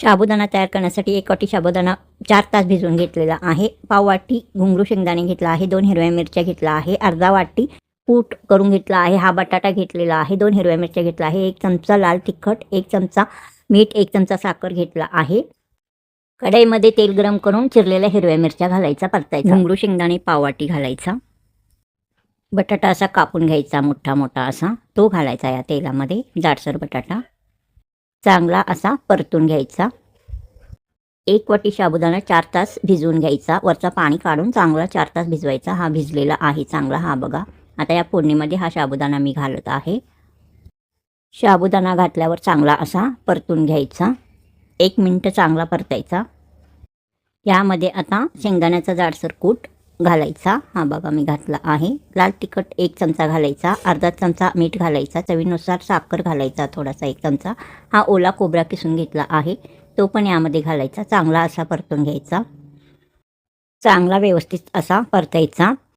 साबुदाणा तयार करण्यासाठी 1 वाटी साबुदाणा 4 तास भिजवून घेतलेला आहे. पाव वाटी घुंगरू शेंगदाणे घेतला आहे. 2 हिरव्या मिरच्या घेतला आहे. अर्धा वाटी कूट करून घेतला आहे. हा बटाटा घेतलेला आहे. 2 हिरव्या मिरच्या घेतला आहे. 1 चमचा लाल तिखट, 1 चमचा मीठ, 1 चमचा साखर घेतला आहे. कढईमध्ये तेल गरम करून चिरलेल्या हिरव्या मिरच्या घालायचा, परतायचा. घुंगरू शेंगदाणे पाव वाटी घालायचा. बटाटा असा कापून घ्यायचा, मोठा मोठा असा तो घालायचा या तेलामध्ये. जाडसर बटाटा चांगला असा परतून घ्यायचा. 1 वाटी साबुदाणा 4 तास भिजवून घ्यायचा. वरचा पाणी काढून चांगला 4 तास भिजवायचा. हा भिजलेला आहे चांगला. हा बघा. आता या फोडणीमध्ये हा साबुदाणा मी घालत आहे. साबुदाणा घातल्यावर चांगला असा परतून घ्यायचा. 1 मिनिट चांगला परतायचा. यामध्ये आता शेंगदाण्याचा जाडसर कूट घालायचा. हा बघा मी घातला आहे. लाल तिखट 1 चमचा घालायचा. अर्धा चमचा मीठ घालायचा. चवीनुसार साखर घालायचा थोडासा 1 चमचा. हा ओला खोबरा किसून घेतला आहे तो पण यामध्ये घालायचा. चांगला असा परतून घ्यायचा. चांगला व्यवस्थित असा परतायचा.